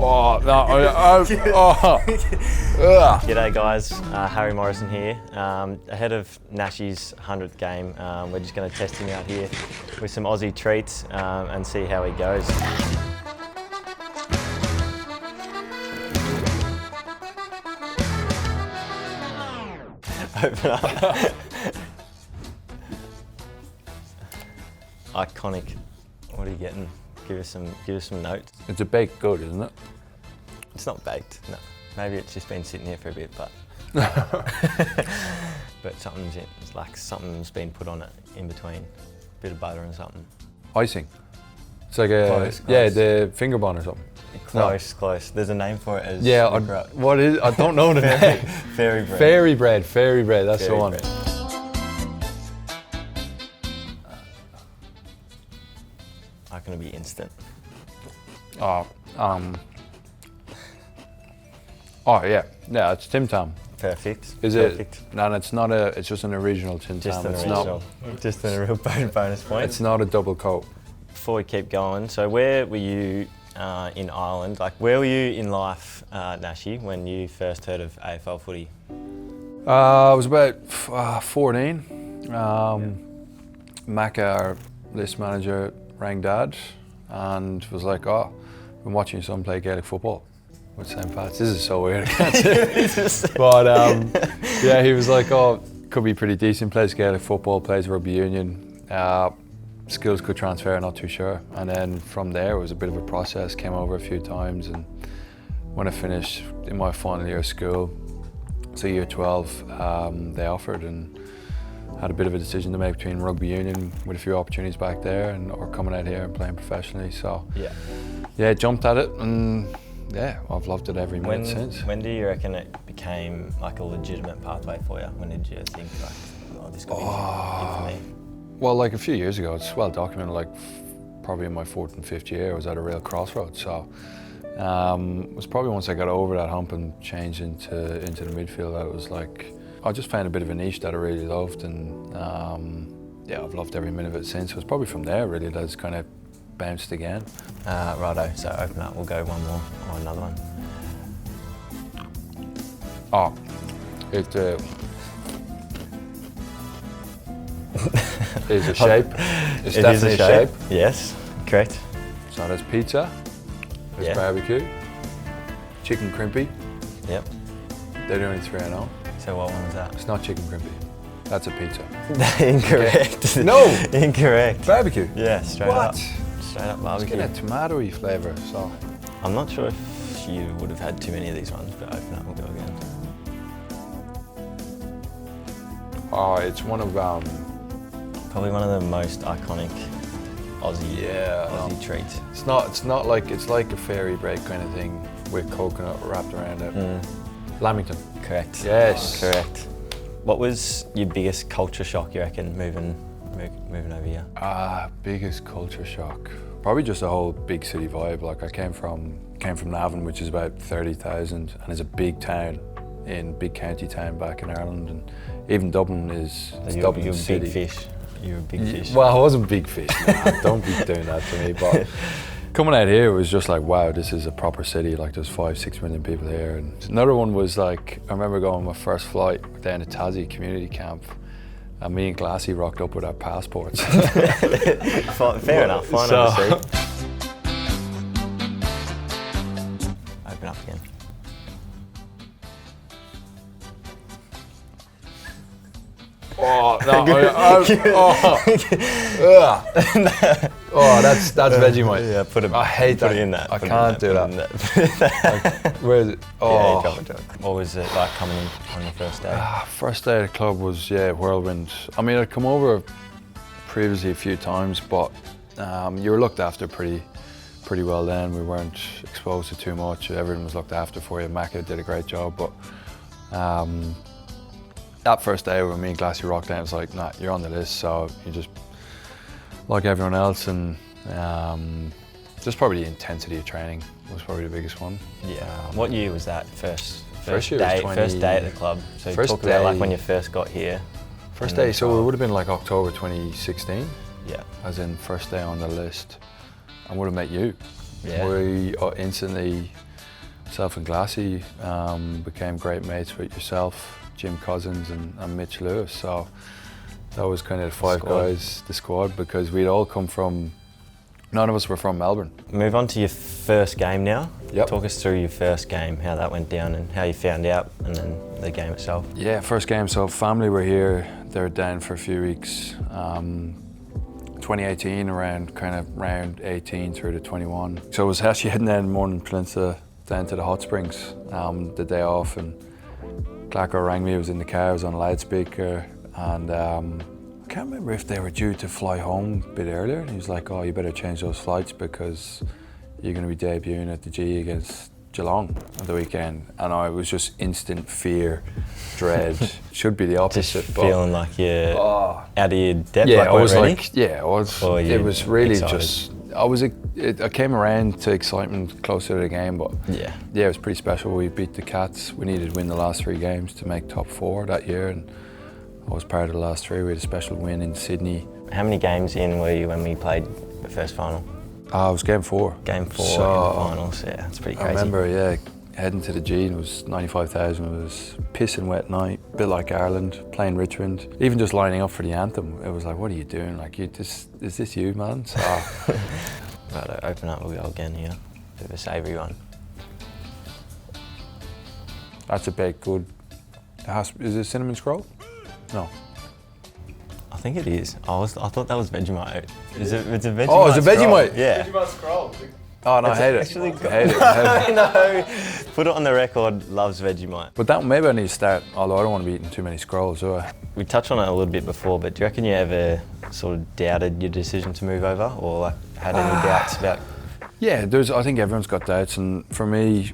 Oh, no. G'day guys, Harry Morrison here. Ahead of Nash's 100th game, we're just going to test him out here with some Aussie treats and see how he goes. Open up. Iconic. What are you getting? Give us some notes. It's a baked good, isn't it? It's not baked, no. Maybe it's just been sitting here for a bit, but but it's like something's been put on it in between, a bit of butter and something. Icing. It's like a Close. the finger bun or something. Close. There's a name for it. As what is? I don't know the name. Fairy bread. Fairy bread. That's the one. Bread. Not gonna be instant. Oh yeah, it's Tim Tam. Perfect. Is Perfect. it? No, it's not a. It's just an original Tim Just Tam. an original. Just a real bonus point. It's not a double coat. Before we keep going, so where were you in Ireland? Like, where were you in life, Nashi, when you first heard of AFL footy? I was about 14. Macca, our list manager, rang Dad and was like, "Oh, I've been watching your son play Gaelic football with St. Pat's." This is so weird, I can't say it. But yeah, he was like, "Oh, could be pretty decent, plays Gaelic football, plays rugby union. Skills could transfer, not too sure." And then from there, it was a bit of a process, came over a few times, and when I finished in my final year of school, so year 12, they offered, and had a bit of a decision to make between rugby union with a few opportunities back there or coming out here and playing professionally. So yeah, jumped at it, and yeah, I've loved it every minute since. When do you reckon it became like a legitimate pathway for you? When did you think like, oh, this could be it for me? Well, like a few years ago, it's well documented, like probably in my 4th and 5th year, I was at a real crossroads. So it was probably once I got over that hump and changed into the midfield that it was like, I just found a bit of a niche that I really loved, and yeah, I've loved every minute of it since. It was probably from there really that it's kind of bounced again. Righto, so open up, we'll go one more or another one. Oh, it is a shape. It's definitely a shape. Yes, correct. So there's pizza, there's barbecue, chicken crimpy. Yep. They're doing 3 and 0. So what one was that? It's not chicken crimpy. That's a pizza. Incorrect. No! Incorrect. Barbecue? Yeah, straight up. Straight up barbecue. It's got a tomatoey flavour, so. I'm not sure if you would have had too many of these ones, but open up, we'll go again. Oh, it's one of probably one of the most iconic Aussie treats. It's not like, it's like a fairy bread kind of thing with coconut wrapped around it. Lamington. Correct. Yes. Correct. What was your biggest culture shock, you reckon, moving over here? Biggest culture shock. Probably just the whole big city vibe. Like I came from Navan, which is about 30,000, and is a big town, big county town back in Ireland, and even Dublin is Dublin City. Big fish. You're a big fish. Well, I wasn't big fish. Nah, don't be doing that to me. But coming out here, it was just like, wow, this is a proper city. Like there's 5-6 million people here. And another one was like, I remember going on my first flight down to Tassie community camp, and me and Glassy rocked up with our passports. Fair enough. Fine on the seat. Open up again. Oh no! That's Vegemite. Yeah, put it. I hate that. Put it in that. I can't do that. Like, where is it? Oh. Yeah, what was it like coming in on your first day? First day at the club was whirlwind. I mean, I'd come over previously a few times, but you were looked after pretty well then. We weren't exposed to too much. Everything was looked after for you. Macca did a great job, but. That first day when me and Glassy rocked down, it was like, nah, you're on the list, so you just like everyone else, and just probably the intensity of training was probably the biggest one. Yeah. What year was that? First year day, was first day at the club. So talk about like when you first got here. First day, so it would have been like October 2016. Yeah. As in first day on the list. I would have met you. Yeah. We instantly Self and Glassy became great mates with yourself, Jim Cousins and Mitch Lewis. So that was kind of the five guys, the squad, because we'd all come from, none of us were from Melbourne. Move on to your first game now. Yep. Talk us through your first game, how that went down and how you found out, and then the game itself. Yeah, first game, so family were here, they were down for a few weeks. 2018, around kind of round 18 through to 21. So I was actually heading down Morning Peninsula down to the hot springs the day off, and Clarko rang me. I was in the car, I was on a loudspeaker, and I can't remember if they were due to fly home a bit earlier. And he was like, "Oh, you better change those flights because you're going to be debuting at the G against Geelong at the weekend." And I was just instant fear, dread. Should be the opposite. Just feeling like you're out of your depth. Yeah, like, I was ready? like, yeah, I was. Or It was really excited? just. I came around to excitement closer to the game, but Yeah. it was pretty special. We beat the Cats. We needed to win the last 3 games to make top 4 that year, and I was part of the last 3. We had a special win in Sydney. How many games in were you when we played the first final? I was game 4. Game 4 So, in the finals, yeah, that's pretty crazy. I remember, heading to the G, and it was 95,000. It was pissing wet night, a bit like Ireland, playing Richmond. Even just lining up for the anthem, it was like, what are you doing? Like, is this you, man? So, Right, open up, we'll go again here. Bit of a savoury one. that's a baked good. Is it cinnamon scroll? No. I think it is. I thought that was Vegemite. It's a Vegemite. Oh, it's a scroll. Vegemite? Yeah. Vegemite scroll. Oh no, I hate it. actually I hate it. I hate it. No, put it on the record, loves Vegemite. But that maybe I need to start. Although I don't want to be eating too many scrolls, do I? We touched on it a little bit before, but do you reckon you ever sort of doubted your decision to move over, or like had any doubts about? Yeah, I think everyone's got doubts, and for me,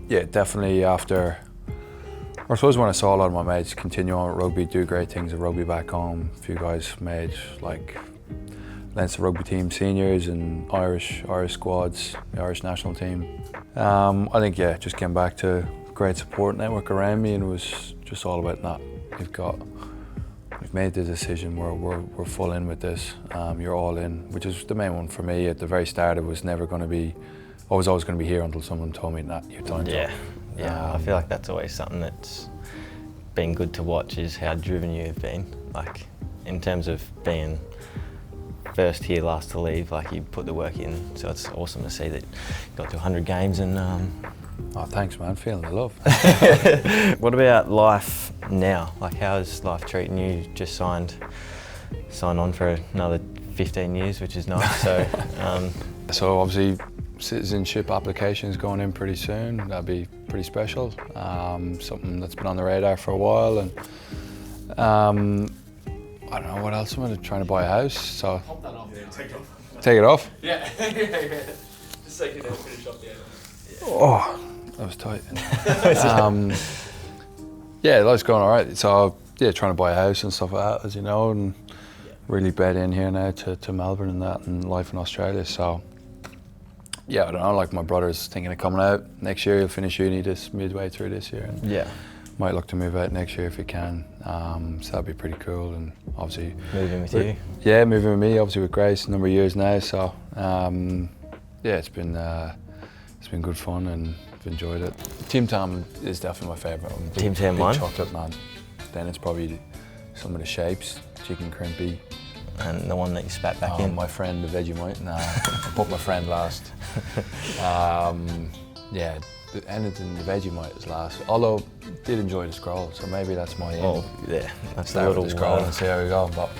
yeah, definitely after. I suppose when I saw a lot of my mates continue on with rugby, do great things at rugby back home. A few guys made like Leinster rugby team seniors and Irish squads, the Irish national team. I think just came back to a great support network around me, and it was just all about that. We've made the decision. We're full in with this. You're all in, which is the main one for me. At the very start, it was never going to be. I was always going to be here until someone told me that your time's up. Yeah, I feel like that's always something that's been good to watch, is how driven you have been. Like, in terms of being first here, last to leave, like you put the work in. So it's awesome to see that you got to 100 games and. Oh, thanks, man. Feeling the love. What about life now? Like, how is life treating you? Just signed on for another 15 years, which is nice. So. So obviously, citizenship applications going in pretty soon. That'd be pretty special. Something that's been on the radar for a while, and I don't know what else. I'm trying to buy a house. So Pop that off. Yeah, take it off. take it off. Yeah. Just take it and finish off the end. Oh, that was tight. Yeah, life's going all right. So yeah, trying to buy a house and stuff like that, as you know, and really bed in here now to Melbourne and that, and life in Australia. So yeah, I don't know. Like my brother's thinking of coming out next year. He'll finish uni midway through this year. And Yeah. might look to move out next year if he can. So that'd be pretty cool. And obviously Moving with you. Yeah, moving with me. Obviously with Grace, a number of years now. So yeah, it's been good fun and I've enjoyed it. Team Tam is definitely my favourite. I'm a Team Tam big one? chocolate man. Then it's probably some of the shapes, chicken crimpy. And the one that you spat back in. My friend, the Vegemite. Nah, I put my friend last. Yeah, anything the Vegemite is last. Although did enjoy the scroll, so maybe that's my aim. Oh, yeah. That's the Start with little the scroll and see how we go. But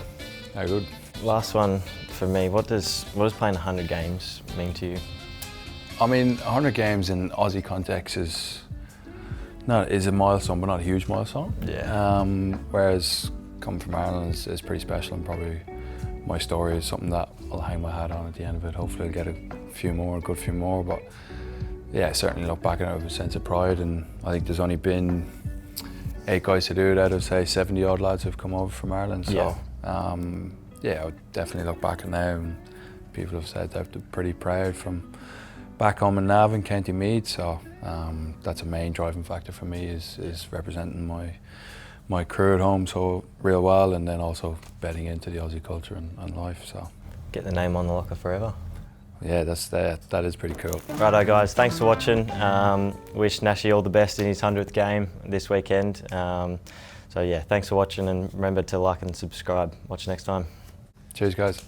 how good. Last one for me. What does playing 100 games mean to you? I mean, 100 games in Aussie context is a milestone, but not a huge milestone. Yeah. Whereas coming from Ireland is pretty special, and probably my story is something that I'll hang my hat on at the end of it. Hopefully I'll get a good few more, but yeah, I certainly look back at it with a sense of pride, and I think there's only been 8 guys to do it out of, say, 70 odd lads who've come over from Ireland. So yeah, I would definitely look back at now, and people have said they're pretty proud from back home in Navan, County Meath. So that's a main driving factor for me, is representing my crew at home so real well, and then also bedding into the Aussie culture and life. So Get the name on the locker forever. Yeah, that is pretty cool. Righto guys, thanks for watching. Wish Nashy all the best in his 100th game this weekend. So yeah, thanks for watching, and remember to like and subscribe. Watch you next time. Cheers, guys.